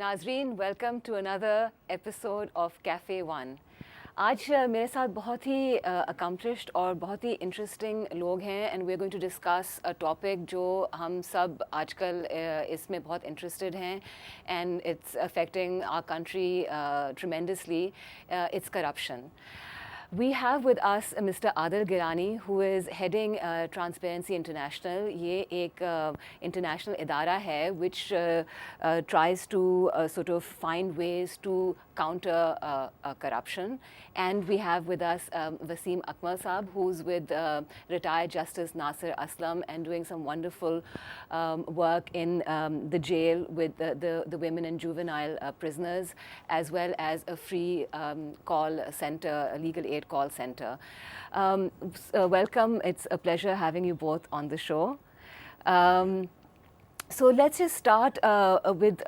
ناظرین welcome to another episode of cafe one. آج میرے ساتھ بہت ہی اکمپلشڈ اور بہت ہی انٹرسٹنگ لوگ ہیں and we are going to discuss a topic جو ہم سب آج کل اس میں بہت انٹرسٹڈ ہیں and it's affecting our country tremendously. It's corruption. We have with us Mr. Adil Girani, who is heading Transparency International. یہ ایک international ادارہ ہے which tries to sort of find ways to counter corruption. And we have with us Wasim Akmal Saab, who's with retired Justice Nasir Aslam and doing some wonderful work in the jail with the women and juvenile prisoners, as well as a free call center, a legal aid call center. Welcome. It's a pleasure having you both on the show. So let's just start with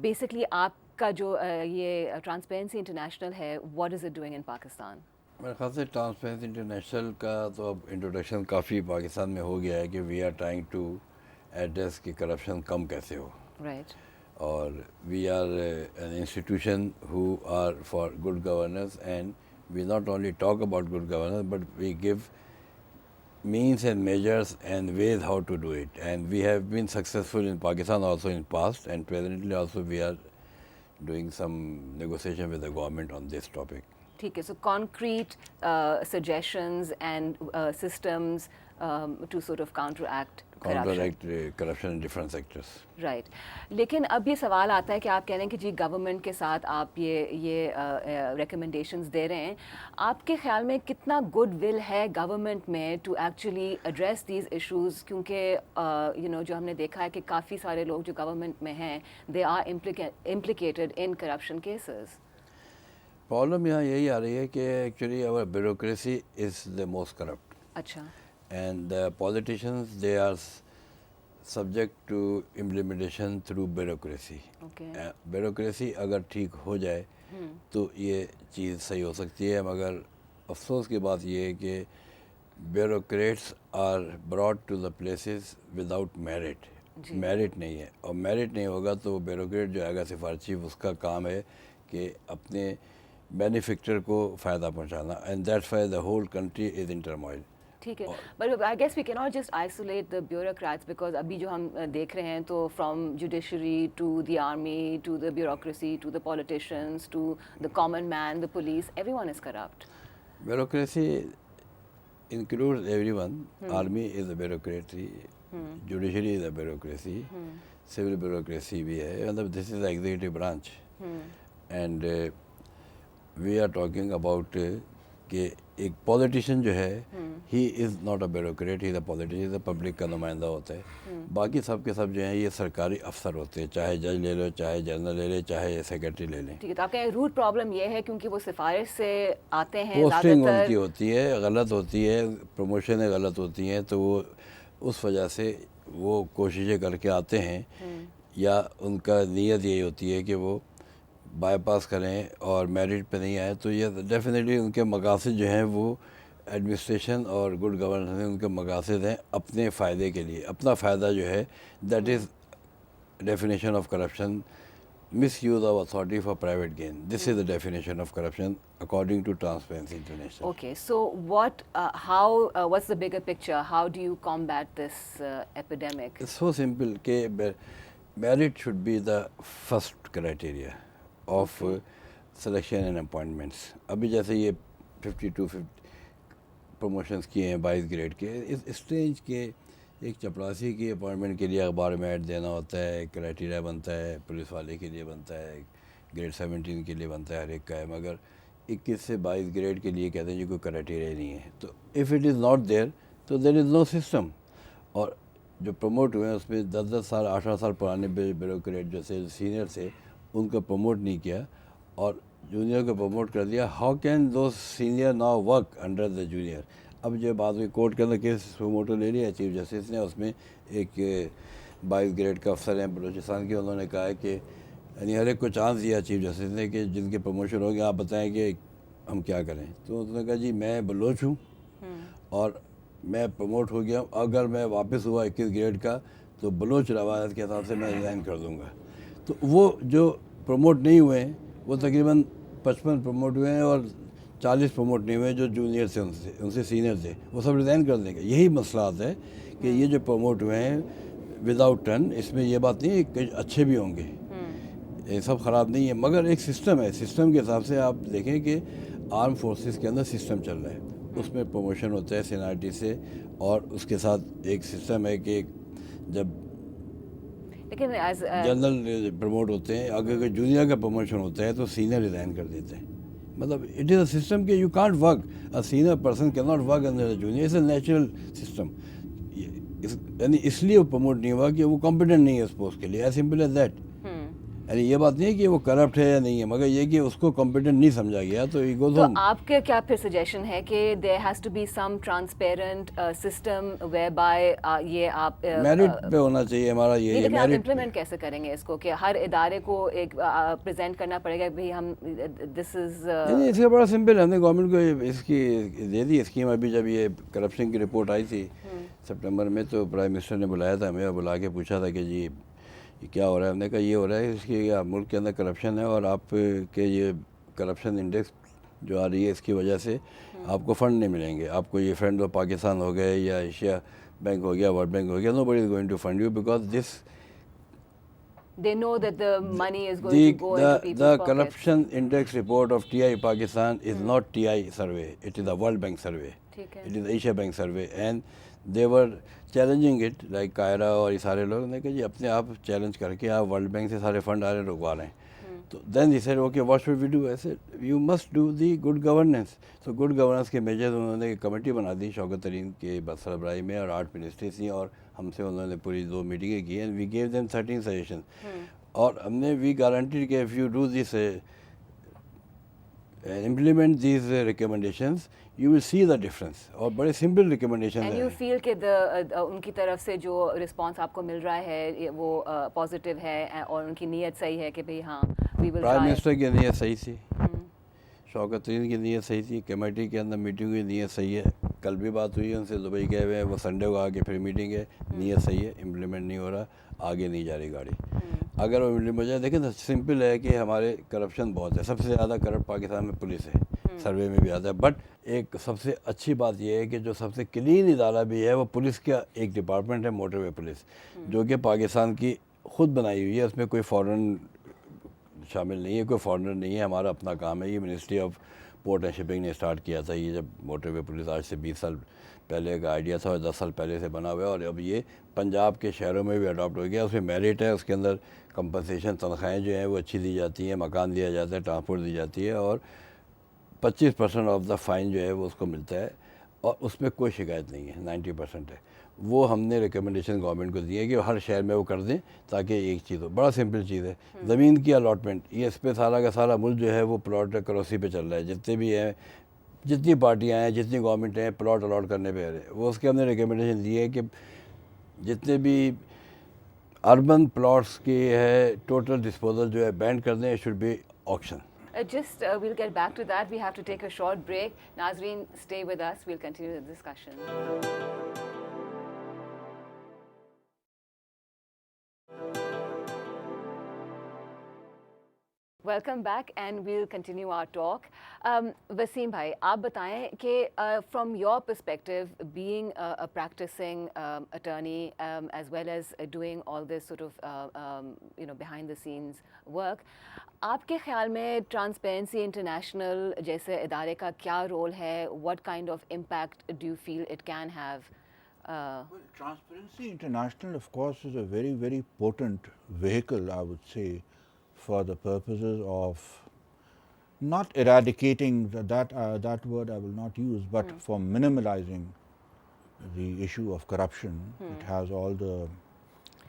basically آپ کا جو یہ transparency international ہے, what is it doing in Pakistan? میرے خیال سے transparency international کا تو اب انٹروڈکشن کافی پاکستان میں ہو گیا ہے کہ we are trying to address کہ کرپشن کم کیسے ہو. Right. اور we are an institution who are for good governance and we not only talk about good governance but we give means and measures and ways how to do it, and we have been successful in Pakistan also in past, and presently also we are doing some negotiation with the government on this topic. ٹھیک ہے. So concrete suggestions and systems to sort of counteract corruption in different sectors. Right. لیکن اب یہ سوال آتا ہے کہ آپ کہہ رہے ہیں کہ جی گورنمنٹ کے ساتھ آپ یہ ریکمنڈیشنز دے رہے ہیں. آپ کے خیال میں کتنا گڈ ول ہے گورنمنٹ میں to actually address these issues, کیونکہ جو ہم نے دیکھا ہے کہ کافی سارے لوگ جو گورنمنٹ میں ہیں they are implicated in corruption cases. Problem یہاں یہی آ رہی ہے کہ actually our bureaucracy is the most corrupt. اچھا. And the politicians, they are subject to implementation through bureaucracy. Okay. Bureaucracy اگر ٹھیک ہو جائے تو یہ چیز صحیح ہو سکتی ہے, مگر افسوس کی بات یہ ہے کہ bureaucrats are brought to the places without merit. Merit نہیں ہے, اور میرٹ نہیں ہوگا تو بیوروکریٹ جو آئے گا سفارشی, اس کا کام ہے کہ اپنے بینیفیکٹر کو فائدہ پہنچانا, and that's why the whole country is in turmoil. ٹھیک ہے. But I guess we can not just isolate the bureaucrats, because ابھی جو ہم دیکھ رہے ہیں تو from judiciary to the army to the bureaucracy to the politicians to the common man, the police, everyone is corrupt. Bureaucracy includes everyone. Army is a bureaucracy, judiciary is a bureaucracy, civil bureaucracy بھی ہے, مطلب this is the executive branch. And we are talking about کہ ایک politician جو ہے he is not a bureaucrat, he is a politician, he is a public کا نمائندہ ہوتا ہے. باقی سب کے سب جو ہیں یہ سرکاری افسر ہوتے ہیں, چاہے جج لے لو, چاہے جنرل لے لے, چاہے سیکرٹری لے لیں. ٹھیک ہے. تو آپ کا روٹ پرابلم یہ ہے کیونکہ وہ سفارش سے آتے ہیں, پوسٹنگ ان کی ہوتی ہے غلط ہوتی ہے, پروموشنیں غلط ہوتی ہیں, تو وہ اس وجہ سے وہ کوششیں کر کے آتے ہیں, یا ان کا نیت یہی ہوتی ہے کہ وہ بائی پاس کریں اور میرٹ پہ نہیں آئے. تو یہ ڈیفینیٹلی ان کے مقاصد جو ہیں وہ ایڈمنسٹریشن اور گڈ گورننس میں ان کے مقاصد ہیں اپنے فائدے کے لیے, اپنا فائدہ جو ہے that is definition of corruption, misuse of authority for private gain. This is the definition of corruption according to Transparency International. Okay, so what's the bigger picture? How do you combat this epidemic? It's so simple کہ merit should be the first criteria of selection and appointments. ابھی جیسے یہ 52 promotions کیے ہیں 22 grade کے, اس stage کے ایک چپراسی کی اپوائنٹمنٹ کے لیے اخبار میں ایڈ دینا ہوتا ہے, کرائٹیریا بنتا ہے, پولیس والے کے لیے بنتا ہے, گریڈ 17 کے لیے بنتا ہے, ہر ایک کا ہے, مگر 21 سے 22 گریڈ کے لیے کہتے ہیں جی کوئی کرائٹیریا نہیں ہے. تو if it is not there تو دیر از نو سسٹم. اور جو پروموٹ ہوئے ہیں اس میں 10 سال 18 سال پرانے بیوروکریٹ جو سے سینئر تھے ان کو پروموٹ نہیں کیا اور جونیئر کو پروموٹ کر دیا. How can those senior now work under the junior? اب جو بعد میں کورٹ کے اندر کیس پروموٹو لے لیا چیف جسٹس نے, اس میں ایک 22 گریڈ کا افسر ہیں بلوچستان کے, انہوں نے کہا ہے کہ یعنی ہر ایک کو چانس دیا چیف جسٹس نے کہ جن کے پروموشن ہو گیا آپ بتائیں کہ ہم کیا کریں. تو انہوں نے کہا جی میں بلوچ ہوں اور میں پروموٹ ہو گیا ہوں, اگر میں واپس ہوا 21 گریڈ کا تو بلوچ روایت کے حساب سے میں ریزائن کر دوں گا. تو وہ جو پروموٹ نہیں ہوئے ہیں وہ تقریباً 55 پروموٹ ہوئے ہیں اور 40 پروموٹ نہیں ہوئے جو جونیئر تھے ان سے سینئر تھے وہ سب ریزائن کر دیں گے. یہی مسئلہ آتا ہے کہ یہ جو پروموٹ ہوئے ہیں وداؤٹ ٹرن, اس میں یہ بات نہیں ہے کہ اچھے بھی ہوں گے, یہ سب خراب نہیں ہے, مگر ایک سسٹم ہے. سسٹم کے حساب سے آپ دیکھیں کہ آرم فورسز کے اندر سسٹم چل رہا ہے, اس میں پروموشن ہوتا ہے سینئرٹی سے, اور اس کے ساتھ ایک سسٹم ہے کہ جب جنرل پروموٹ ہوتے ہیں, اگر جونیئر کا پروموشن ہوتا ہے تو سینئر ریزائن کر دیتے ہیں. مطلب اٹ از اے سسٹم کہ you can't work, a senior person can not work under a junior, it's a natural system. یعنی اس لیے وہ پروموٹ نہیں ہوا کہ وہ کمپیٹنٹ نہیں ہے اس پوسٹ کے لیے, ایز سمپل ایز دیٹ. یعنی یہ بات نہیں ہے کہ وہ کرپٹ ہے یا نہیں ہے, مگر یہ کہ اس کو کمپیٹنٹ نہیں سمجھا گیا تو ہی گوز ہوم. تو آپ کے کیا پھر سجیشن ہے کہ there has to be some transparent system where by یہ آپ میرٹ پہ ہونا چاہیے ہمارا, یہ لیکن آپ میرٹ امپلیمنٹ کیسے کریں گے اس کو کہ ہر ادارے کو ایک پریزنٹ کرنا پڑے گا کہ بھئی ہم دس از نہیں, اس کا بڑا سمپل ہے. ہم نے گورنمنٹ کو اس کی دے دی اسکیم. ابھی جب یہ کرپشن کی رپورٹ آئی تھی سپٹمبر میں تو پرائم منسٹر نے بلایا تھا ہمیں, اور بلا کے پوچھا تھا کہ جی یہ کیا ہو رہا ہے. ہم نے کہا یہ ہو رہا ہے اس کی ملک کے اندر کرپشن ہے, اور آپ کے یہ کرپشن انڈیکس جو آ رہی ہے اس کی وجہ سے آپ کو فنڈ نہیں ملیں گے. آپ کو یہ فرینڈ آف پاکستان ہو گئے یا ایشیا بینک ہو گیا, ورلڈ بینک ہو گیا, nobody is going to fund you because this they know that the money is going to go into people's the pockets. corruption index report of TI Pakistan is not TI survey, it is a World Bank survey, ٹھیک ہے. it is Asia Bank survey, and they were challenging it like Kaira اور یہ سارے لوگ نے کہا جی اپنے آپ چیلنج کر کے آپ ورلڈ بینک سے سارے فنڈ آ رہے رکوا رہے ہیں. تو دین he said okay what should we do. I said you must do the good governance. So good governance کے میجرز انہوں نے کمیٹی بنا دی شوکت ترین کے سربراہی میں, اور 8 منسٹریز تھیں, اور ہم سے انہوں نے پوری 2 میٹنگیں کی, and we gave them 13 suggestions. اور ہم نے وی گارنٹیڈ کہ if you do this implement these recommendations you will see the difference. اور بڑے سمپل ریکمنڈیشن اینڈ ہیں. یو فیل کہ ان کی طرف سے جو رسپانس آپ کو مل رہا ہے وہ پازیٹیو ہے اور ان کی نیت صحیح ہے کہ بھئی ہاں وی ول پرائم منسٹر کی نیت صحیح تھی, شوکت ترین کی نیت صحیح تھی, کمیٹی کے اندر میٹنگ ہوئی, نیت صحیح ہے. کل بھی بات ہوئی ہے ان سے, دبئی گئے ہوئے ہیں وہ, سنڈے کو آ کے پھر میٹنگ ہے, نیت صحیح ہے, امپلیمنٹ نہیں ہو رہا, آگے نہیں جا رہی گاڑی. اگر وہ امپلیمنٹ ہو جائے, دیکھیں نا سمپل ہے کہ ہمارے کرپشن بہت ہے, سب سے زیادہ کرپٹ پاکستان میں پولیس ہے, سروے میں بھی آتا ہے. بٹ ایک سب سے اچھی بات یہ ہے کہ جو سب سے کلین ادارہ بھی ہے وہ پولیس کا ایک ڈپارٹمنٹ ہے, موٹر وے پولیس, جو کہ پاکستان کی خود بنائی ہوئی ہے, اس میں کوئی فورن شامل نہیں ہے, کوئی فارنر نہیں ہے, ہمارا اپنا کام ہے. یہ ministry of port and shipping نے اسٹارٹ کیا تھا یہ, جب موٹر وے پولیس آج سے 20 سال پہلے کا آئیڈیا تھا, اور 10 سال پہلے سے بنا ہوا ہے, اور اب یہ پنجاب کے شہروں میں بھی اڈاپٹ ہو گیا. اس میں میرٹ ہے, اس کے اندر کمپنسیشن تنخواہیں جو ہیں وہ اچھی دی جاتی ہیں, مکان دیا جاتا ہے, ٹرانسپورٹ دی جاتی ہے, اور 25% آف دا فائن جو ہے وہ اس کو ملتا ہے, اور اس میں کوئی شکایت نہیں ہے, 90% ہے. وہ ہم نے ریکمنڈیشن گورنمنٹ کو دی ہے کہ ہر شہر میں وہ کر دیں, تاکہ ایک چیز ہو. بڑا سمپل چیز ہے, زمین کی الاٹمنٹ, یہ اس پہ سارا کا سارا ملک جو ہے وہ پلاٹ کروسی پہ چل رہا ہے. جتنے بھی ہیں, جتنی پارٹیاں ہیں, جتنی گورنمنٹ ہیں, پلاٹ الاٹ کرنے پہ ہے, وہ اس کے ہم نے ریکمنڈیشن دی ہے کہ جتنے بھی اربن پلاٹس کی ہے ٹوٹل ڈسپوزل جو ہے بینڈ کر دیں, should be auction. Just we'll get back to that. We have to take a short break. Nazreen, stay with us. We'll continue the discussion. Welcome back and we'll continue our talk. Waseem بھائی, آپ بتائیں کہ from your perspective being a practicing attorney as well as doing all this sort of behind the scenes work, آپ کے خیال میں transparency international جیسے ادارے کا کیا رول ہے؟ what kind of impact do you feel it can have? Well, Transparency International, of course, is a very, very potent vehicle, I would say, for the purposes of not eradicating that word I will not use, but for minimalizing the issue of corruption. It has all the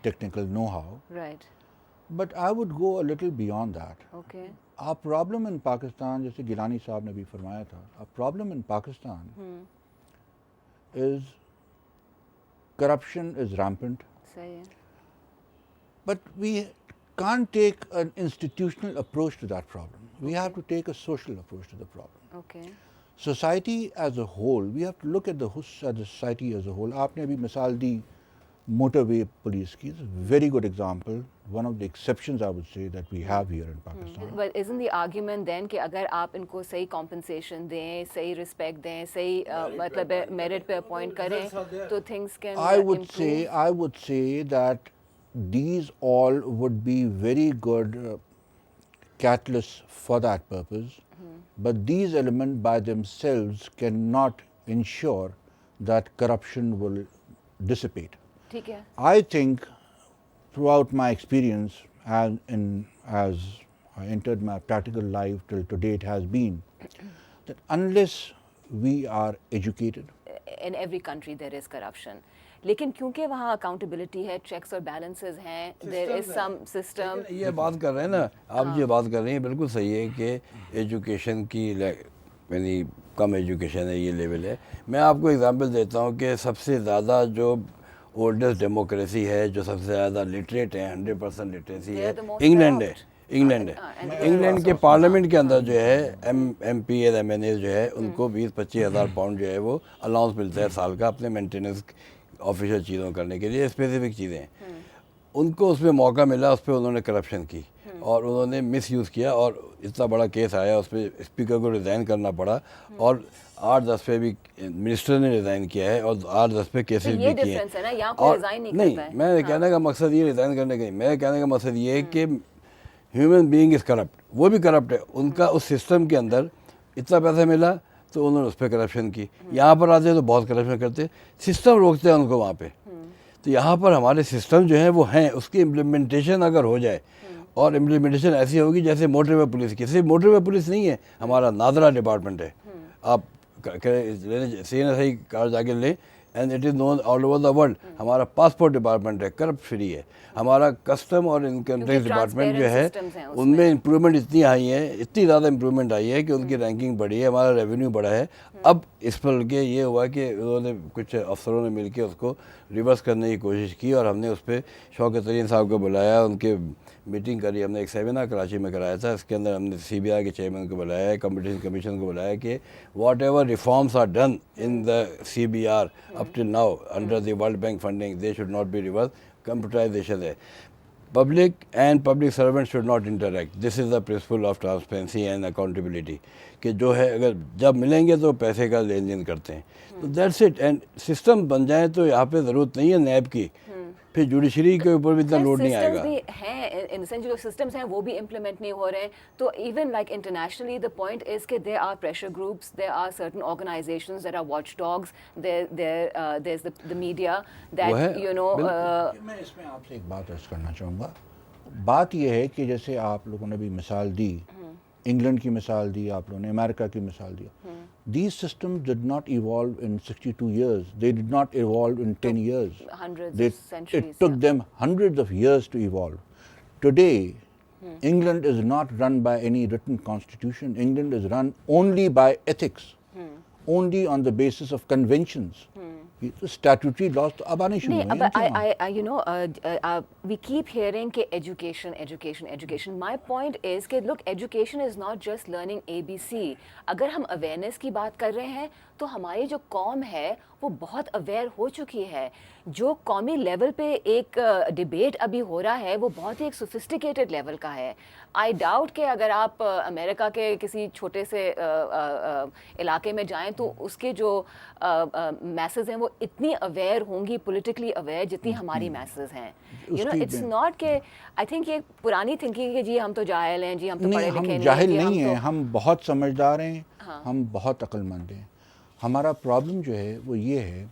technical know-how. Right. But I would go a little beyond that. Okay. Our problem in Pakistan, جیسے گیلانی صاحب نے بھی فرمایا تھا, our problem in Pakistan is corruption is rampant. صحیح ہے. But we can't take an institutional approach to that problem. We have to take a social approach to the problem. Okay. Society as a whole, we have to look at the society as a whole. آپ نے ابھی مثال دی motorway police is a very good example, one of the exceptions I would say that we have here in Pakistan. But isn't the argument then کہ اگر آپ ان کو صحیح compensation دیں, صحیح respect دیں, صحیح مطلب merit پہ appoint کریں تو things can improve? I would say that these all would be very good catalysts for that purpose, but these elements by themselves cannot ensure that corruption will dissipate. ٹھیک ہے. I think throughout my experience as I entered my practical life till to date has been that unless we are educated, In every country there is corruption. لیکن کیونکہ وہاں accountability ہے, checks اور balances ہیں, there is some system. یہ بات کر رہے ہیں نا آپ, جو بات کر رہے ہیں بالکل صحیح ہے کہ ایجوکیشن کی یعنی کم ایجوکیشن ہے, یہ لیول ہے. میں آپ کو اگزامپل دیتا ہوں کہ سب سے زیادہ جو اولڈسٹ ڈیموکریسی ہے, جو سب سے زیادہ لٹریٹ ہے, 100% لٹریسی ہے, انگلینڈ ہے. انگلینڈ کے پارلیمنٹ کے اندر جو ہے M P As M N A جو ہے ان کو 20-25 ہزار پاؤنڈ جو ہے وہ الاؤنس ملتا ہے سال کا اپنے مینٹیننس آفیشیل چیزوں کرنے کے لیے, اسپیسیفک چیزیں ہیں. ان کو اس پہ موقع ملا, اس پہ انہوں نے کرپشن کی اور انہوں نے مس یوز کیا, اور اتنا بڑا کیس آیا, اس پہ اسپیکر کو ریزائن کرنا پڑا, اور 8-10 پہ بھی منسٹر نے ریزائن کیا ہے, اور 8-10 پہ کیسز بھی کیے ہیں. اور نہیں, میں کہنے کا مقصد یہ ریزائن کرنے کا, میرے کہنے کا مقصد یہ ہے کہ ہیومن بینگ از کرپٹ, وہ بھی کرپٹ ہے. ان کا اس سسٹم کے اندر اتنا پیسہ ملا تو انہوں نے اس پہ کرپشن کی. یہاں پر آتے ہیں تو بہت کرپشن کرتے, سسٹم روکتے ہیں ان کو وہاں پہ. تو یہاں پر ہمارے سسٹم جو ہیں وہ ہیں, اس کی امپلیمنٹیشن اگر ہو جائے, اور امپلیمنٹیشن ایسی ہوگی جیسے موٹر وے پولیس کی. صرف موٹر وے پولیس نہیں ہے, ہمارا نادرا ڈپارٹمنٹ ہے, آپ سی این ایس آئی کار جا کے لیں, and it is known all over the world. ہمارا پاسپورٹ ڈپارٹمنٹ ہے, کرپٹ فری ہے. ہمارا کسٹم اور انکم ٹیکس ڈپارٹمنٹ جو ہے ان میں امپرومنٹ اتنی آئی ہے, اتنی زیادہ امپرومنٹ آئی ہے کہ ان کی رینکنگ بڑھی ہے, ہمارا ریونیو بڑھا ہے. اب اس پر کے یہ ہوا کہ انہوں نے کچھ افسروں نے مل کے اس کو ریورس کرنے کی کوشش کی, اور ہم نے اس پہ شوکت ترین صاحب کو بلایا, ان کے میٹنگ کری. ہم نے ایک سیمینار کراچی میں کرایا تھا, اس کے اندر ہم نے سی بی آئی کے چیئرمین کو بلایا ہے, کمپٹیشن کمیشن کو بلایا کہ whatever reforms are done in the C B R up till now under the World Bank funding, they should not be reverse. Computerisation ہے, public and public servant should not interact. This is the principle of transparency and accountability, کہ جو ہے اگر جب ملیں گے تو پیسے کا لین دین کرتے ہیں. تو دیٹس اٹ. اینڈ سسٹم بن جائیں تو یہاں پہ ضرورت نہیں ہے نیب کی, پھر جوڈیشری کے اوپر بھی اتنا لوڈ نہیں آئے گا. جو سسٹمز ہیں وہ بھی امپلیمنٹ نہیں ہو رہے ہیں. تو even like internationally the point is کہ there are pressure groups, there are certain organisations, there are watchdogs, there is the media that you know. میں اس میں آپ سے ایک بات عرض کرنا چاہوں گا. بات یہ ہے کہ جیسے آپ لوگوں نے بھی مثال دی, انگلینڈ کی مثال دی, آپ لوگوں نے امریکہ کی مثال دیا. These systems did not evolve in 62 years. They did not evolve in 10 years. Hundreds of centuries. It took them hundreds of years to evolve. Today, England is not run by any written constitution. England is run only by ethics, only on the basis of conventions. Statutory laws تو اب آنے شروع ہوئے ہیں. You know, we keep hearing کہ education. My point is کہ look, education is not just learning ABC. اگر ہم awareness کی بات کر رہے ہیں تو ہماری جو قوم ہے وہ بہت اویئر ہو چکی ہے. جو قومی لیول پہ ایک ڈیبیٹ ابھی ہو رہا ہے وہ بہت ہی ایک سوفسٹیکیٹڈ لیول کا ہے. آئی ڈاؤٹ کہ اگر آپ امریکہ کے کسی چھوٹے سے علاقے میں جائیں تو اس کے جو میسز ہیں وہ اتنی اویئر ہوں گی, پولیٹیکلی اویئر, جتنی ہماری میسز ہیں. یو نو اٹس ناٹ کہ آئی تھنک یہ پرانی تھنکنگ ہے کہ جی ہم تو جاہل ہیں, جی ہم تو پڑھے لکھے نہیں. ہم جاہل نہیں ہیں, ہم بہت سمجھدار ہیں, ہم بہت عقل مند ہیں. ہمارا پرابلم جو ہے وہ یہ ہے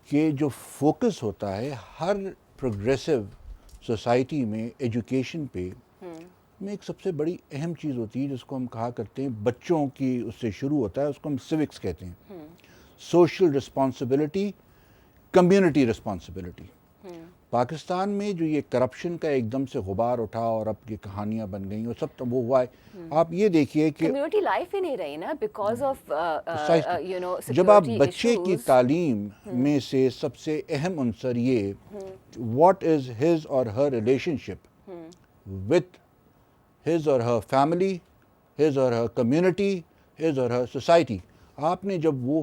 کہ جو فوکس ہوتا ہے ہر پروگریسو سوسائٹی میں ایجوکیشن پہ, میں ایک سب سے بڑی اہم چیز ہوتی ہے جس کو ہم کہا کرتے ہیں, بچوں کی اس سے شروع ہوتا ہے, اس کو ہم سیوکس کہتے ہیں. Social responsibility, community responsibility. Pakistan میں جو یہ کرپشن کا ایک دم سے غبار اٹھا اور اب یہ کہانیاں بن گئیں اور سب تو وہ ہوا ہے. آپ یہ دیکھیے کہ کمیونٹی لائف ہی نہیں رہی نا بیکاز آف یو نو جب آپ بچے کی تعلیم میں سے سب سے اہم عنصر یہ what is his or Hare relation ship with his or Hare family, his or Hare community, his or Hare society, آپ نے جب وہ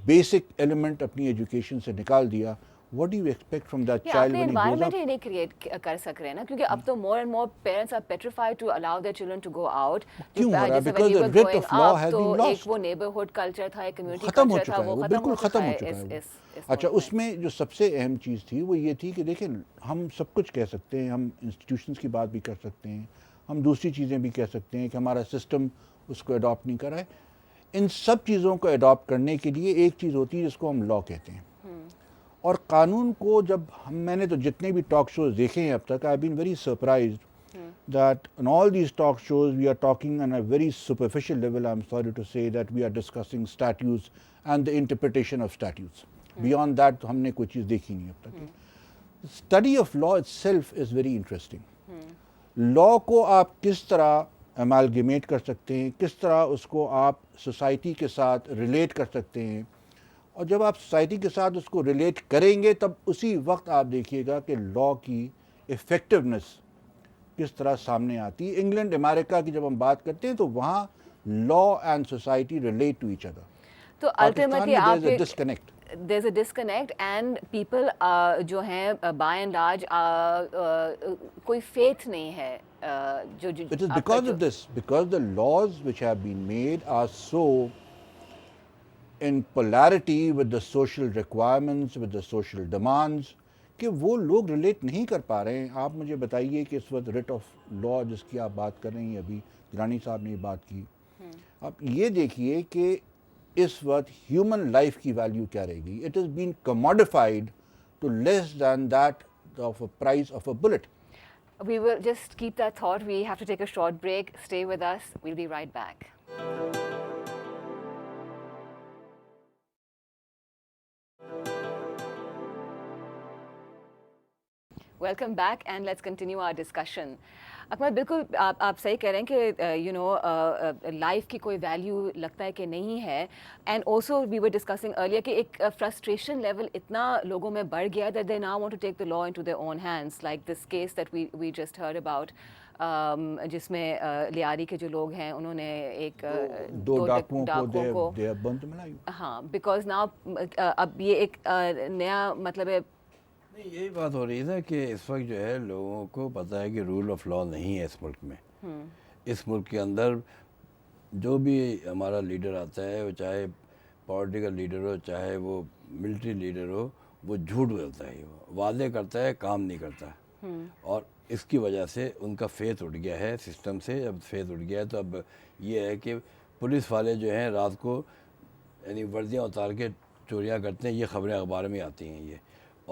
بیسک ایلیمنٹ اپنی ایجوکیشن سے نکال دیا, what do you expect from that Yeah, child اپنے when he grows environment up? ہی نہیں کریٹ کر سک رہے ہیں نا, کیونکہ اب تو more and more parents are petrified to allow their children to go out. کیوں ہو رہا ہے؟ جیسے when Because you the were writ growing of law up has تو been ایک lost. وہ neighborhood culture تھا, ایک community ختم ہو culture تھا, چکا ہے, وہ وہ ختم بالکل ہو ختم ہو چکا چکا ہے ہے. اس اچھا, اس میں جو سب سے اہم چیز تھی وہ یہ تھی کہ دیکھیں ہم سب کچھ کہہ سکتے ہیں, ہم انسٹیٹیوشنس کی بات بھی کر سکتے ہیں, ہم دوسری چیزیں بھی کہہ سکتے ہیں کہ ہمارا سسٹم اس کو اڈاپٹ نہیں کر رہا ہے. ان سب چیزوں کو اڈاپٹ کرنے کے لیے ایک چیز ہوتی ہے جس کو ہم لا کہتے ہیں. اور قانون کو جب میں نے تو جتنے بھی ٹاک شوز دیکھے ہیں اب تک, I been very surprised that in all these talk shows we are talking on a very superficial level. I'm sorry to say that we are discussing statutes and the interpretation of statutes. Beyond that ہم نے کوئی چیز دیکھی نہیں اب تک. Study of law itself is very interesting. Law کو آپ کس طرح amalgamate کر سکتے ہیں, کس طرح اس کو آپ سوسائٹی کے ساتھ ریلیٹ کر سکتے ہیں, اور جب آپ سوسائٹی کے ساتھ اس کو ریلیٹ کریں گے تب اسی وقت آپ دیکھیے گا کہ لا کی افیکٹونیس کس طرح سامنے آتی ہے. انگلینڈ امریکہ کی جب ہم بات کرتے ہیں تو وہاں law and society relate to each other. تو پاکستان الٹیمیٹلی میں آپ there is a disconnect. there's a disconnect and people جو ہیں by and large کوئی faith نہیں ہے جو It is because of this, because the laws which have been made are so in polarity with the social requirements, with the social demands, کہ وہ لوگ relate نہیں کر پا رہے ہیں. آپ مجھے بتائیے کہ اس وقت ریٹ آف لا جس کی آپ بات کر رہے ہیں, ابھی گرانی صاحب نے بات کی, آپ یہ دیکھیے کہ اس وقت ہیومن لائف کی ویلیو کیا رہے گی. It is been commodified to less than that of a price of a bullet. We will just keep that thought. We have to take a short break. Stay with us. We'll be right back. Welcome back and let's continue our discussion. اکمل, بالکل آپ صحیح کہہ رہے ہیں کہ you know life کی کوئی value لگتا ہے کہ نہیں ہے. And also we were discussing earlier کہ ایک فرسٹریشن لیول اتنا لوگوں میں بڑھ گیا that they now want to take the law into their own hands, like this case that we just heard about, جس میں لیاری کے جو لوگ ہیں انہوں نے ایک دو ڈاکوؤں کو ہاں, بیکاز ناؤ اب یہ ایک نیا مطلب ہے. نہیں, یہی بات ہو رہی ہے نا کہ اس وقت جو ہے لوگوں کو پتہ ہے کہ رول آف لا نہیں ہے اس ملک میں. اس ملک کے اندر جو بھی ہمارا لیڈر آتا ہے, وہ چاہے پولیٹیکل لیڈر ہو چاہے وہ ملٹری لیڈر ہو, وہ جھوٹ بولتا ہے, وہ وعدے کرتا ہے, کام نہیں کرتا. اور اس کی وجہ سے ان کا فیتھ اٹھ گیا ہے سسٹم سے. جب فیتھ اٹھ گیا ہے تو اب یہ ہے کہ پولیس والے جو ہیں رات کو یعنی وردیاں اتار کے چوریاں کرتے ہیں, یہ خبریں اخبار میں آتی ہیں یہ.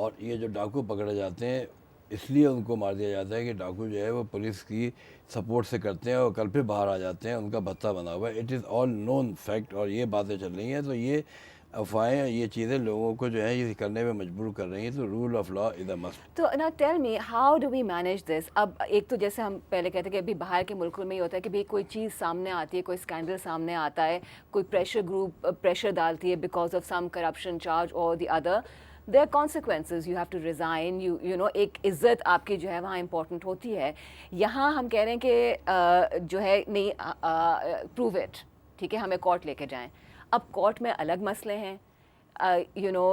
اور یہ جو ڈاکو پکڑے جاتے ہیں اس لیے ان کو مار دیا جاتا ہے کہ ڈاکو جو ہے وہ پولیس کی سپورٹ سے کرتے ہیں اور کل پہ باہر آ جاتے ہیں, ان کا بھتہ بنا ہوا ہے. It is all known fact, اور یہ باتیں چل رہی ہیں. تو یہ افواہیں, یہ چیزیں لوگوں کو جو ہے یہ کرنے میں مجبور کر رہی ہیں. تو rule of law is a must. تو نا tell me how do we manage this. اب ایک تو جیسے ہم پہلے کہتے ہیں کہ ابھی باہر کے ملکوں میں یہ ہوتا ہے کہ بھئی کوئی چیز سامنے آتی ہے, کوئی اسکینڈل سامنے آتا ہے, کوئی پریشر گروپ پریشر ڈالتی ہے because of some corruption charge اور the other, there are consequences, you have to resign, you know ایک عزت آپ کی جو ہے وہاں امپورٹنٹ ہوتی ہے. یہاں ہم کہہ رہے ہیں کہ جو ہے نہیں پروو اٹ, ٹھیک ہے, ہمیں کورٹ لے کے جائیں. اب کورٹ میں الگ مسئلے ہیں, یو نو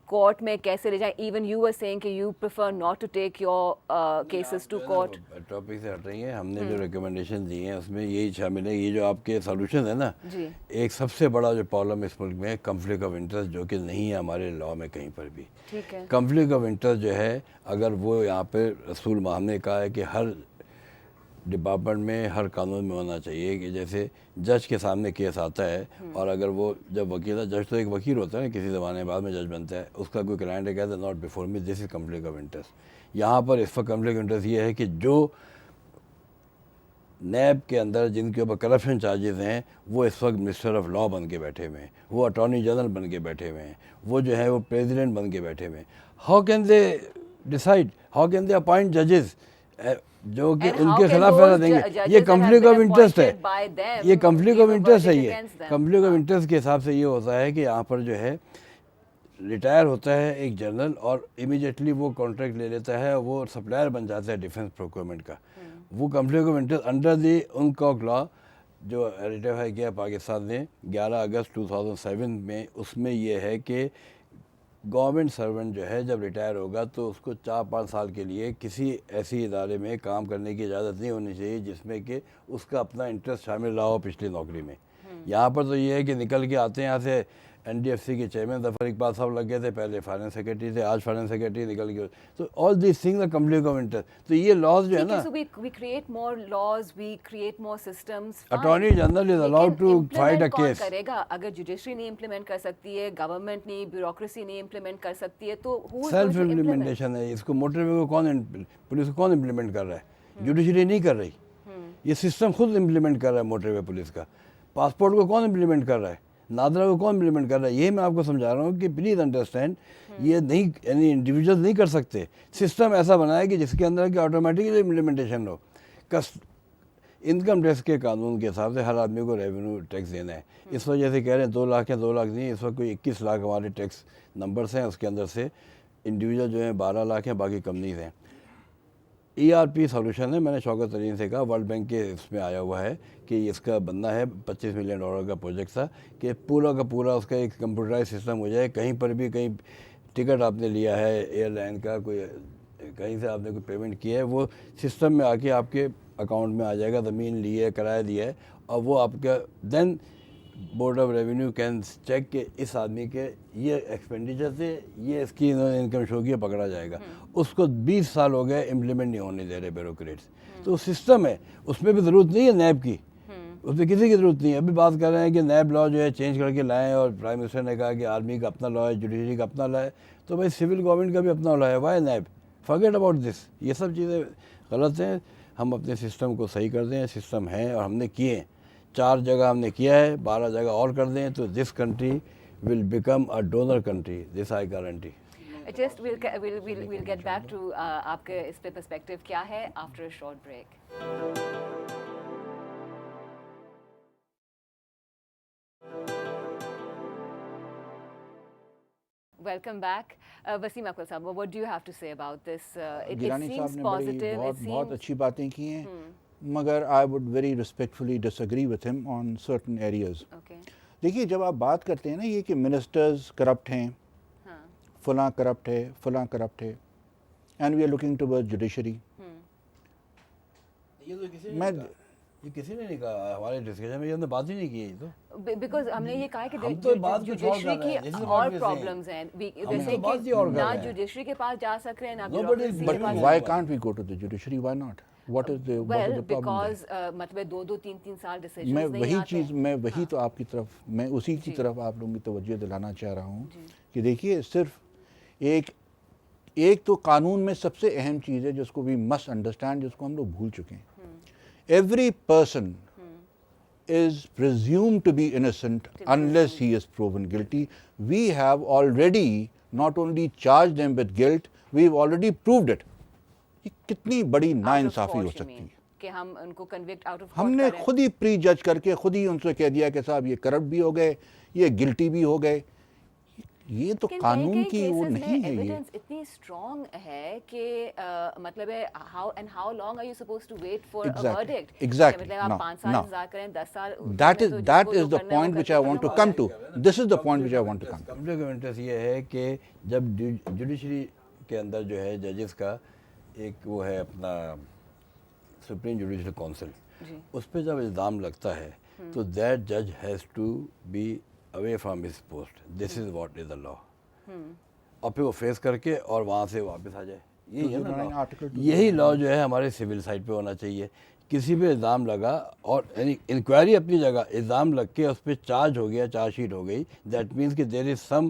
کورٹ میں کیسے لے جائیں. ایون یو ور سیئنگ کہ you prefer not to take your cases to court. Topic سے ہٹ رہی ہیں. ہم نے جو ریکمنڈیشن دی ہیں اس میں یہی شامل ہے. یہ جو آپ کے سولوشن ہے نا, ایک سب سے بڑا جو پرابلم اس ملک میں ہے کنفلکٹ آف انٹرسٹ, جو کہ نہیں ہے ہمارے لا میں کہیں پر بھی. کنفلکٹ آف انٹرسٹ جو ہے, اگر وہ یہاں پہ رسول ہم نے کہا ہے کہ ہر ڈپارٹمنٹ میں ہر قانون میں ہونا چاہیے کہ جیسے جج کے سامنے کیس آتا ہے, اور اگر وہ جب وکیل, جج تو ایک وکیل ہوتا ہے نا کسی زمانے بعد میں جج بنتا ہے, اس کا کوئی کلائنٹ کہتا ہے not before me, this is conflict of interest. یہاں پر اس وقت کنفلکٹ آف انٹرسٹ یہ ہے کہ جو نیب کے اندر جن کے اوپر کرپشن چارجز ہیں وہ اس وقت منسٹر آف لا بن کے بیٹھے ہوئے ہیں, وہ اٹارنی جنرل بن کے بیٹھے ہوئے ہیں, وہ جو ہے وہ پریزیڈنٹ بن کے بیٹھے ہوئے ہیں. How can they decide, how can they appoint ججز جو کہ ان کے خلاف فیصلہ دیں گے؟ یہ کنفلکٹ آف انٹرسٹ ہے, یہ کنفلکٹ آف انٹرسٹ ہے. یہ کنفلکٹ آف انٹرسٹ کے حساب سے یہ ہوتا ہے کہ یہاں پر جو ہے ریٹائر ہوتا ہے ایک جنرل اور امیڈیٹلی وہ کانٹریکٹ لے لیتا ہے, وہ سپلائر بن جاتا ہے ڈیفنس پروکیورمنٹ کا. وہ conflict of interest under the UNCAC law جو ریٹیفائی کیا پاکستان نے 11 اگست 2007 میں, اس میں یہ ہے کہ گورنمنٹ سرونٹ جو ہے جب ریٹائر ہوگا تو اس کو 4-5 سال کے لیے کسی ایسی ادارے میں کام کرنے کی اجازت نہیں ہونی چاہیے جس میں کہ اس کا اپنا انٹرسٹ شامل رہا ہو پچھلی نوکری میں. یہاں پر تو یہ ہے کہ نکل کے آتے ہیں یہاں سے NDFC کے چیئرمین ظفر اقبال صاحب لگ گئے تھے, پہلے فائنانس سیکرٹری تھے, آج فائنانس سیکرٹری نکل گئے. تو all these things are conflict of interest. تو یہ لاز جو ہے نا, we create more laws, we create more systems. Attorney general is allowed to fight a case. کرے گا اگر جوڈیشری نہیں امپلیمنٹ کر سکتی ہے, گورنمنٹ نہیں, بیوروکریسی نہیں امپلیمنٹ کر سکتی ہے, تو سیلف امپلیمنٹیشن ہے. اس کو موٹر وے کو کون, پولیس کو کون امپلیمنٹ کر رہا ہے؟ جوڈیشری نہیں کر رہی, یہ سسٹم خود امپلیمنٹ کر رہا ہے موٹر وے پولیس کا. پاسپورٹ کو کون امپلیمنٹ کر رہا ہے؟ نادرا کو کون امپلیمنٹ کر رہا ہے؟ یہ میں آپ کو سمجھا رہا ہوں کہ پلیز انڈرسٹینڈ, یہ نہیں, یعنی انڈیویجول نہیں کر سکتے. سسٹم ایسا بنا ہے کہ جس کے اندر کہ آٹومیٹکلی امپلیمنٹیشن ہو. انکم ٹیکس کے قانون کے حساب سے ہر آدمی کو ریونیو ٹیکس دینا ہے. اس وجہ سے کہہ رہے ہیں 2 لاکھ یا 2 لاکھ نہیں, اس وقت کوئی 21 لاکھ ہمارے ٹیکس نمبرس ہیں, اس کے اندر سے انڈیویجول جو ہیں 12 لاکھ ہیں, باقی کمپنیز ہیں. ERP سولوشن ہے, میں نے شوکت ترین سے کہا, ورلڈ بینک کے اس میں آیا ہوا ہے کہ اس کا بننا ہے, $25 ملین کا پروجیکٹ تھا کہ پورا کا پورا اس کا ایک کمپیوٹرائز سسٹم ہو جائے. کہیں پر بھی کہیں ٹکٹ آپ نے لیا ہے ایئر لائن کا, کوئی کہیں سے آپ نے کوئی پیمنٹ کی ہے, وہ سسٹم میں آ کے آپ کے اکاؤنٹ میں آ جائے گا. زمین لی ہے, کرایہ دیا ہے, اور وہ آپ کا then board of revenue can check کہ اس آدمی کے یہ ایکسپینڈیچر تھے, یہ اس کی انکم شو کی, پکڑا جائے گا. اس کو 20 سال ہو گئے, امپلیمنٹ نہیں ہونے دے رہے بیوروکریٹس. تو سسٹم ہے, اس میں بھی ضرورت نہیں ہے نیب کی, اس میں کسی کی ضرورت نہیں ہے. ابھی بات کر رہے ہیں کہ نیب لا جو ہے چینج کر کے لائیں, اور پرائم منسٹر نے کہا کہ آرمی کا اپنا لا ہے, جوڈیشری کا اپنا لا ہے. تو بھائی سول گورنمنٹ کا بھی اپنا لا ہے, why NAB? Forget about this. یہ سب چیزیں غلط ہیں. ہم اپنے سسٹم کو صحیح کر دیں, سسٹم ہیں اور ہم نے کیے ہیں, 4 جگہ ہم نے کیا ہے, 12 جگہ اور کر دیں تو this country will become a donor country, this I guarantee. Just we'll get back to آپ کے اس پہ پرسپیکٹو کیا ہے after a short break. Welcome back. Wasim Akwal Sahab, what do you have to say about this? It seems positive. بہت اچھی باتیں کی ہیں, مگر I would very respectfully disagree with them on certain areas. دیکھیے جب آپ بات کرتے ہیں نا یہ کہ منسٹرز کرپٹ ہیں, فلاں کرپٹ ہے, فلاں کرپٹ ہے, and we are looking toward judiciary. یہ کسی نے نہیں کہا ہمارے ڈسکشن میں, یہ ہم نے بات ہی نہیں کی. تو بیکاز ہم نے یہ کہا کہ جوڈیشری کی اور پرابلمز ہیں, جیسے کہ نہ جوڈیشری کے پاس جا سک رہے ہیں نہ بیوروکریسی کے پاس. Why can't we go to the judiciary? Why not? What is the problem? Because مطلب 2-3 سال ڈیسیژنز میں نہیں وہی آتے. چیز, میں وہی تو آپ کی طرف, میں اسی کی طرف آپ لوگوں کی توجہ دلانا چاہ رہا ہوں کہ دیکھیے صرف ایک تو قانون میں سب سے اہم چیز ہے جس کو we must understand, جس کو ہم لوگ بھول چکے ہیں. Every person is presumed to be innocent unless he is proven guilty. We have already not only charged them with guilt, we've already proved it. یہ کتنی بڑی ناانصافی ہو سکتی ہے کہ ہم ان کو کنوکٹ آؤٹ آف, ہم نے خود ہی پری جج کر کے خود ہی ان سے کہہ دیا کہ صاحب یہ کرپٹ بھی ہو گئے, یہ گلٹی بھی ہو گئے. یہ تو قانون کی وہ نہیں ہے. یہ ایویڈنس اتنی اسٹرانگ ہے کہ مطلب ہے how long are you supposed to wait for a verdict. Exactly. مطلب آپ 5 سال انتظار کریں, 10 سال. That is the point which I want to come to. This is the point which I want to come to. Conflict of interest یہ ہے کہ جب جوڈیشری کے اندر جو ہے ججز کا ایک وہ ہے اپنا سپریم جوڈیشل کونسل, اس پہ جب الزام لگتا ہے تو دیٹ جج has to be away from his post. This is what is the law. اور پھر وہ فیس کر کے اور وہاں سے واپس آ جائے. یہی ہے نا, یہی لا جو ہے ہمارے سول سائڈ پہ ہونا چاہیے. کسی پہ الزام لگا اور یعنی انکوائری اپنی جگہ, الزام لگ کے اس پہ چارج ہو گیا, چارج شیٹ ہو گئی, دیٹ مینس کہ دیر از سم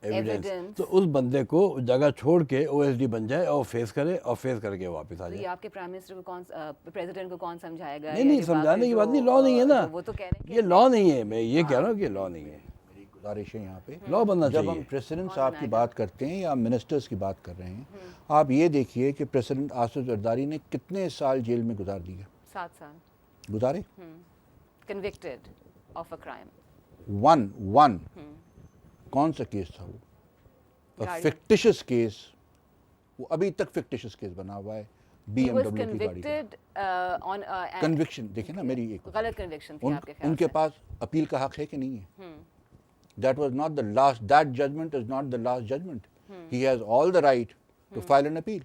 ایویڈنس. تو اس بندے کو جگہ چھوڑ کے OSD بن جائے اور فیس کرے, اور فیس کر کے واپس آ جائے. یہ آپ کے پرائم منسٹر کو کون, پریزیڈنٹ کو کون سمجھائے گا؟ نہیں سمجھانے کی بات نہیں, لا نہیں ہے نا, وہ تو کہہ رہے ہیں یہ لا نہیں ہے. میں یہ کہہ رہا ہوں کہ لا نہیں ہے. میری گزارش ہے یہاں پہ, لا بننا چاہیے. جب ہم پریزیڈنٹ صاحب کی بات کرتے ہیں یا منسٹرز کی بات کر رہے ہیں, آپ یہ دیکھیے کہ پریزیڈنٹ آصف زرداری نے کتنے سال جیل میں گزار دیے. 7 سال گزارے. Convicted of a crime. One کون سا کیس تھا وہ؟ فکٹیشس کیس, وہ ابھی تک فکٹیشس کیس بنا ہوا ہے. BMW کی گاڑی کا کنوکشن دیکھیں نا, میری ایک غلط کنوکشن تھی آپ کے خیال سے. ان کے پاس اپیل کا حق ہے کہ نہیں ہے؟ that was not the last, that judgment is not the last judgment. He has all the right to file an appeal.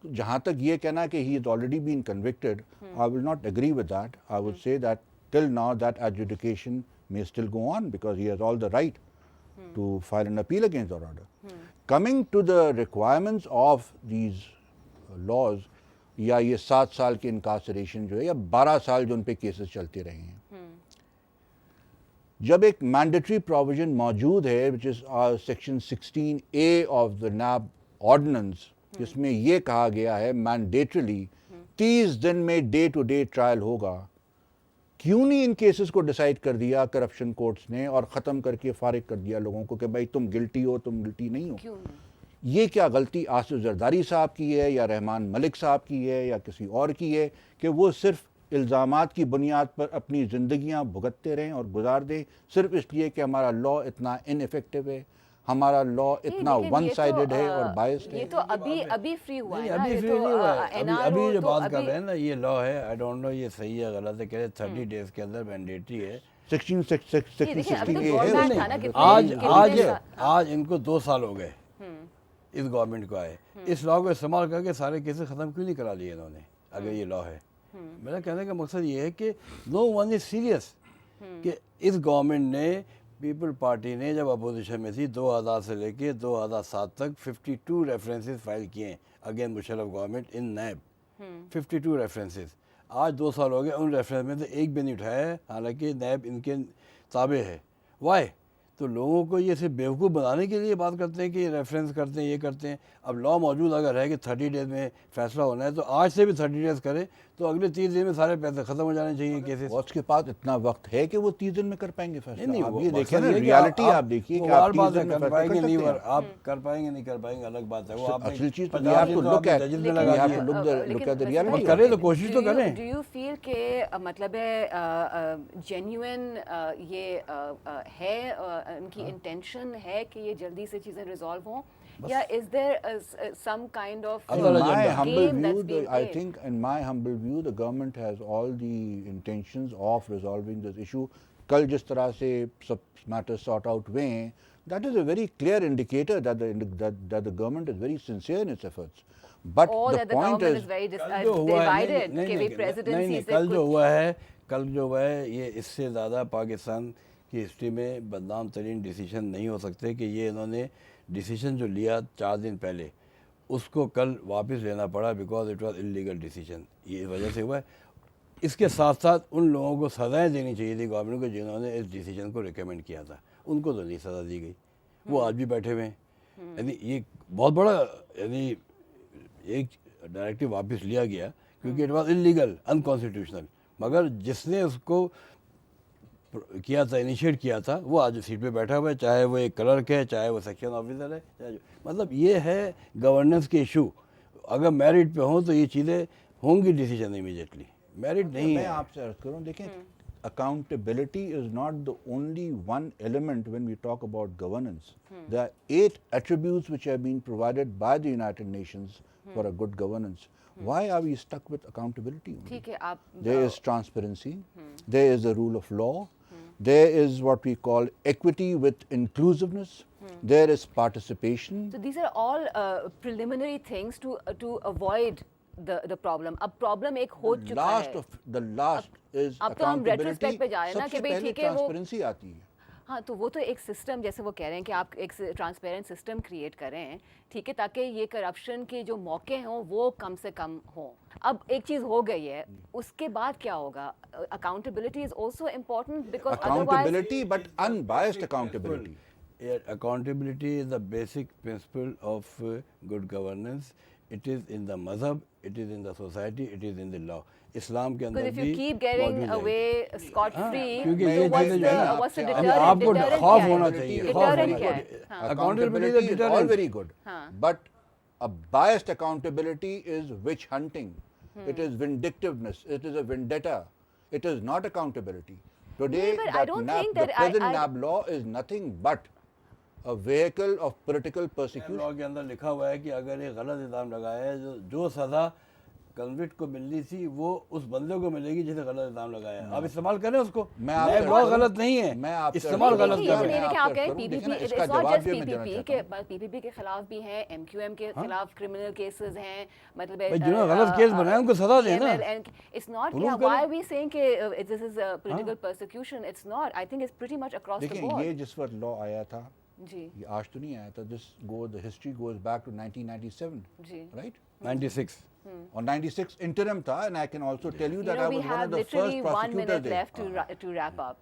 جہاں تک یہ کہنا کہ he has already been convicted, I will not agree with that. I would say that till now that adjudication may still go on because he has all the right to file an appeal against that order. Coming to the requirements of these laws, یا یہ 7 سال کے انکارسریشن جو ہے یا 12 سال جو ان پہ کیسز چلتے رہے ہیں, جب ایک مینڈیٹری پروویژن موجود ہے which is section 16A of the NAB ordinance, جس میں یہ کہا گیا ہے مینڈیٹریلی 30 دن میں ڈے ٹو ڈے ٹرائل ہوگا, کیوں نہیں ان کیسز کو ڈیسائیڈ کر دیا کرپشن کورٹس نے اور ختم کر کے فارغ کر دیا لوگوں کو کہ بھائی تم گلٹی ہو, تم گلٹی نہیں ہو. یہ کیا غلطی آصف زرداری صاحب کی ہے یا رحمان ملک صاحب کی ہے یا کسی اور کی ہے کہ وہ صرف الزامات کی بنیاد پر اپنی زندگیاں بھگتتے رہیں اور گزار دیں صرف اس لیے کہ ہمارا لا اتنا ان افیکٹو ہے, ہمارا لا اتنا ون سائیڈڈ ہے اور بائسڈ ہے. یہ تو ابھی فری ہوا ہے نا, ابھی فری نہیں ہوا ہے, ابھی جو بات کر رہے ہیں نا یہ لا ہے, آئی ڈونٹ نو یہ صحیح ہے غلط ہے, کہ 30 days کے اندر مینڈیٹری ہے. آج ان کو 2 سال ہو گئے اس گورنمنٹ کو آئے, اس لا کو استعمال کر کے سارے کیسز ختم کیوں نہیں کرا لیے انہوں نے اگر یہ لا ہے. میرا کہنے کا مقصد یہ ہے کہ نو ون از سیریس کہ اس گورنمنٹ نے, پیپل پارٹی نے جب اپوزیشن میں تھی 2000 سے لے کے 2007 تک 52 ریفرنسز فائل کیے ہیں اگین مشرف گورنمنٹ ان نیب, 52 ریفرنسز. آج 2 سال ہو گئے, ان ریفرنس میں سے ایک بھی نہیں اٹھایا ہے حالانکہ نیب ان کے تابع ہے. وائی؟ تو لوگوں کو یہ صرف بیوقوف بنانے کے لیے بات کرتے ہیں کہ یہ ریفرنس کرتے ہیں, یہ کرتے ہیں. اب لا موجود اگر ہے کہ 30 days میں فیصلہ ہونا ہے تو آج سے بھی 30 days کرے تو اگلے 30 دن میں سارے پیسے ختم ہو جانے چاہیے کیسز. اس کے پاس اتنا وقت ہے کہ وہ 30 دن میں کر پائیں گے فیصلہ. نہیں, آپ یہ دیکھیں نا ریالٹی, آپ دیکھیے کہ آپ 30 دن میں کر پائیں گے فیصلہ نہیں, کر سکتے ہیں. آپ کر پائیں گے نہیں کر پائیں گے الگ بات ہے. وہ آپ اصل چیز تو آپ کو لک ہے, look at the reality. کریں تو کوشش تو کریں. ڈو یو فیل کہ مطلب ہے جینیوئن یہ ہے ان کی انٹینشن ہے کہ یہ جلدی سے چیزیں ریزالو ہوں, یا از دیر some kind of game that's being I played? think in my humble view the government has all the intentions of resolving this issue. کل جس طرح سے سب matters sort out ہوئے ہیں, that is a very clear indicator that the government is very sincere in its efforts. But the point is very divided کہ بھی presidency سے کل جو ہوا ہے یہ اس سے زیادہ پاکستان کی ہسٹری میں بدنام ترین ڈیسیشن نہیں ہو سکتے کہ یہ انہوں نے ڈیسیشن جو لیا 4 دن پہلے اس کو کل واپس لینا پڑا because it was illegal decision. یہ اس وجہ سے ہوا ہے. اس کے ساتھ ساتھ ان لوگوں کو سزائیں دینی چاہیے تھی گورنمنٹ کو جنہوں نے اس ڈیسیجن کو ریکمینڈ کیا تھا, ان کو تو نہیں سزا دی گئی, وہ آج بھی بیٹھے ہوئے ہیں. یعنی یہ بہت بڑا, یعنی ایک ڈائریکٹیو واپس لیا گیا کیونکہ اٹ واز انلیگل انکانسٹیٹیوشنل, مگر جس نے اس کو کیا تھا, انیشیٹ کیا تھا, وہ آج سیٹ پہ بیٹھا ہوا ہے, چاہے وہ ایک کلرک ہے, چاہے وہ سیکشن آفیسر ہے, مطلب یہ ہے گورننس کے ایشو. اگر میرٹ پہ ہوں تو یہ چیزیں ہوں گی ڈیسیجن امیجیٹلی, میرٹ نہیں ہے. میں آپ سے عرض کروں, دیکھیں accountability is not the only one element when we talk about governance. There are 8 attributes which have been provided by the United Nations for a good governance. Why are we stuck with accountability only? There is transparency, there is the rule of law, there is what we call equity with inclusiveness, there is participation. So these are all preliminary things to avoid the problem. اب problem ایک ہو چکا ہے. The last is اب تو ہم retrospect پہ جا رہے ہیں نا سب کہ سے بھئی پہلے ٹھیک ہے وہ ٹرانسپیرنسی آتی ہے. ہاں تو وہ تو ایک سسٹم, جیسے وہ کہہ رہے ہیں کہ آپ ایک ٹرانسپیرنٹ سسٹم کریٹ کریں, ٹھیک ہے, تاکہ یہ کرپشن کے جو موقع ہوں وہ کم سے کم ہوں. اب ایک چیز ہو گئی ہے, اس کے بعد کیا ہوگا؟ Accountability is also important because accountability but unbiased accountability. Accountability is the basic principle of good governance. It is in the mazhab, it is in the society, it is in the law. اسلام کے اندر if you بھی keep getting away scot free, کیونکہ یہ چیزیں جو ہے نا what's the deterrent? آپ کو خوف ہونا Deterrent چاہیے. Deterrent کیا ہے؟ Accountability is all very good, but a biased accountability is witch hunting. It is vindictiveness, it is a vendetta, it is not accountability. Today the present NAB law is nothing but a vehicle of political persecution. Law کے اندر لکھا ہوا ہے کہ اگر ایک غلط الزام لگایا ہے جو سزا کنوکٹ کو ملنی تھی وہ اس بندے کو ملے گی جسے غلط الزام لگایا ہے. آپ استعمال کریں اس کو. میں آپ نیب لا غلط نہیں ہے, استعمال غلط کر رہے ہیں. پی پی پی کے خلاف بھی ہیں, ایم کیو ایم کے خلاف کرمنل کیسز ہیں, مطلب جنہوں نے غلط کیس بنایا ان کو سزا دیں نا. It's not, yeah, why are we saying کہ this is a political persecution? It's not. I think it's pretty much across the board. دیکھیں یہ جس وقت لا آیا تھا جی یہ آج تو نہیں آیا تھا. the history goes back to 1997, G right? 96. اور 96 interim تھا, and I can also tell you that I we was one have of the literally first 1 minute prosecutors there. left to wrap up.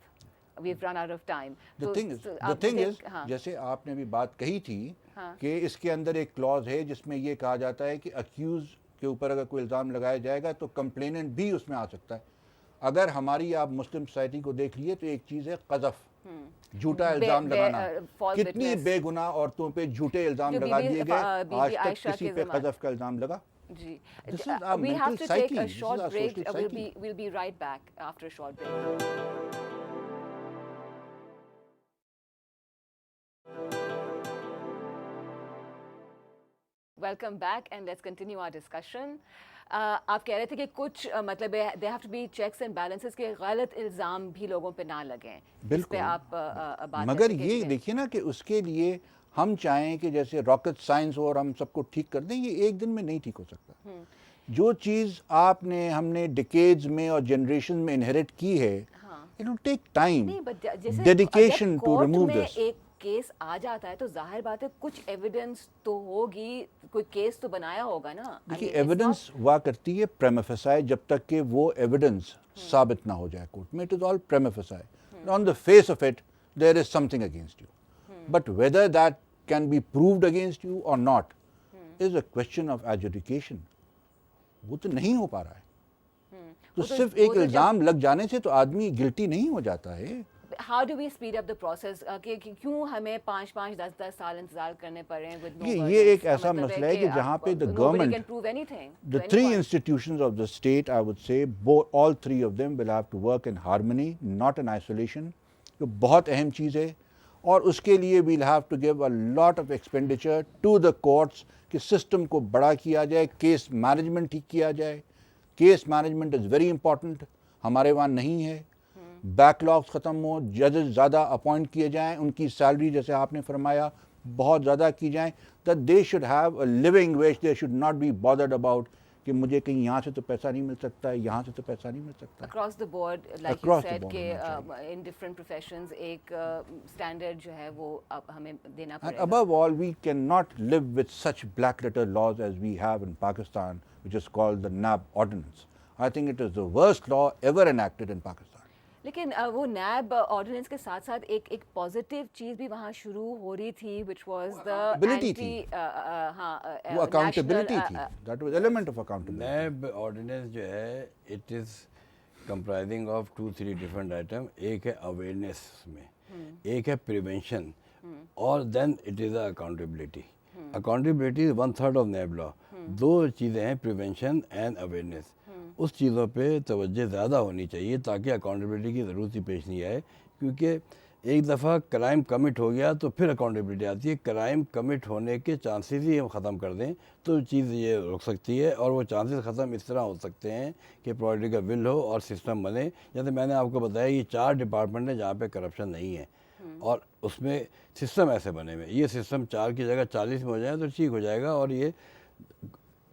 We've run out of time. The thing is جیسے آپ نے بھی بات کہی تھی کہ اس کے اندر ایک کلوز ہے جس میں یہ کہا جاتا ہے کہ اکیوز کے اوپر اگر کوئی الزام لگایا جائے گا تو کمپلیننٹ بھی اس میں آ سکتا ہے. اگر ہماری آپ مسلم سوسائٹی کو دیکھ لیے تو ایک چیز ہے قذف, جھوٹا الزام لگانا. کتنی بے گناہ عورتوں پہ جھوٹے الزام لگا دیے گئے, آج تک کسی پہ قذف کا الزام لگا. جی This is our we have mental to take psyche. a This is short our break. social psyche. We'll be right back after a short break. Welcome back and let's continue our discussion. آپ کہہ رہے تھے کہ کچھ مطلب they have to be checks and balances کے غلط الزام بھی لوگوں پہ نہ لگیں. بالکل. آپ بات مگر یہ دیکھیے نا کہ اس کے لیے ہم چاہیں کہ جیسے راکٹ سائنس ہو اور ہم سب کو ٹھیک کر دیں, یہ ایک دن میں نہیں ٹھیک ہو سکتا. جو چیز ہم نے ڈیکیڈز میں اور جنریشن میں انہیریٹ کی ہے, it will take time, dedication to remove this. ایک کیس آ جاتا ہے تو ظاہر بات ہے کچھ ایویڈنس تو ہوگی, کوئی کیس تو بنایا ہوگا نا. دیکھیے ایویڈنس ہوا کرتی ہے پریما فیسائی جب تک کہ وہ ایویڈنس ثابت نہ ہو جائے کورٹ میں. It is all prima facie. On the face of it there is something against you, but whether that can be proved against you or not is a question of adjudication. وہ تو نہیں ہو پا رہا ہے. تو صرف ایک الزام لگ جانے سے تو آدمی گلٹی نہیں ہو جاتا ہے. How do we speed up the process? کہ کیوں ہمیں 5 10 سال انتظار کرنے پڑ رہے ہیں؟ یہ ایک ایسا مسئلہ ہے کہ جہاں پہ the government, the 3 institutions of the state, I would say, all 3 of them will have to work in harmony, not in isolation. جو بہت اہم چیز ہے, اور اس کے لیے we'll have to give a lot of expenditure to the courts کہ system کو بڑا کیا جائے, کیس مینجمنٹ ٹھیک کیا جائے. Case management is very important, ہمارے وہاں نہیں ہے. بیک لاگس ختم ہو, ججز زیادہ اپوائنٹ کیے جائیں, ان کی سیلری جیسے آپ نے فرمایا بہت زیادہ کی جائیں, that they should have a living wage. They should not be bothered about کہ مجھے کہیں یہاں سے تو پیسہ نہیں مل سکتا ہے, یہاں سے تو پیسہ نہیں مل سکتا. across the board like you said کہ in different professions ایک standard جو ہے وہ اب ہمیں دینا پڑے گا. And above all, we cannot live with such black letter laws as we have in Pakistan, which is called the NAB ordinance. I think it is the worst law ever enacted in Pakistan. لیکن وہ NAB ordinance کے ساتھ ساتھ ایک positive چیز بھی وہاں شروع ہو رہی تھی which was the وہ اکاؤنٹیبلٹی تھی. That was element of accountability. NAB ordinance جو ہے it is comprising of 2-3 different items. ایک ہے اویئرنیس میں, ایک ہے پریونشن, اور then it is accountability. Accountability is 1/3 of NAB law. 2 چیزیں ہیں, پریونشن اینڈ اویئرنیس. اس چیزوں پہ توجہ زیادہ ہونی چاہیے تاکہ اکاؤنٹیبلٹی کی ضرورت ہی پیش نہیں آئے, کیونکہ ایک دفعہ کرائم کمٹ ہو گیا تو پھر اکاؤنٹیبلٹی آتی ہے. کرائم کمٹ ہونے کے چانسز ہی ہم ختم کر دیں تو چیز یہ رک سکتی ہے, اور وہ چانسز ختم اس طرح ہو سکتے ہیں کہ پولیٹیکل ول ہو اور سسٹم بنے. جیسے میں نے آپ کو بتایا یہ 4 ڈپارٹمنٹ ہیں جہاں پہ کرپشن نہیں ہے, اور اس میں سسٹم ایسے بنے ہوئے. یہ سسٹم 4 کی جگہ 40 میں ہو جائے تو ٹھیک ہو جائے گا, اور یہ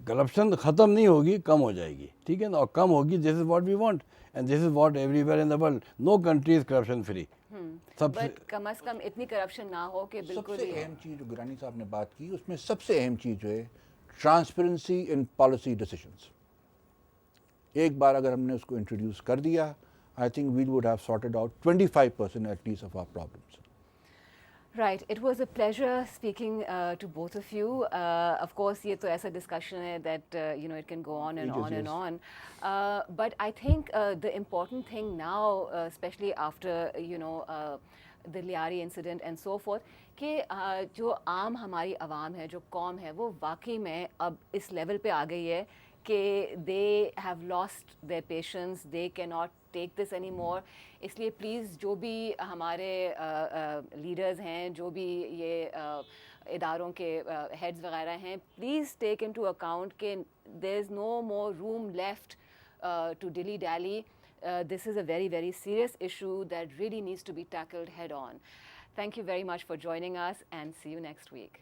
کرپشن ختم نہیں ہوگی, کم ہو جائے گی. ٹھیک ہے نا, اور کم ہوگی. This is what we want and this is what everywhere in the world. No country is corruption free. But کم از کم اتنی کرپشن نہ ہو کہ بالکل. سب سے اہم چیز جو گرانی صاحب نے بات کی اس میں سب سے اہم چیز جو ہے ٹرانسپیرنسی ان پالیسی ڈیسیشنس. ایک بار اگر ہم نے اس کو انٹروڈیوس کر دیا, I think we would have sorted out 25% at least of our problems. Right. It was a pleasure speaking to both of you. Of course, یہ تو ایسا discussion ہے that it can go on and on and on. But I think the important thing now, especially after the Liari incident and so forth, کہ جو عام ہماری عوام ہے, جو قوم ہے, وہ واقعی میں اب اس لیول پہ آ گئی ہے کہ they have lost their patience, they کی not take this any more. اس لیے پلیز جو بھی ہمارے لیڈرز ہیں, جو بھی یہ اداروں کے ہیڈز وغیرہ ہیں, please take into account کہ there is no more room left to dilly dally. This is a very, very serious issue that really needs to be tackled head on. Thank you very much for joining us, and see you next week.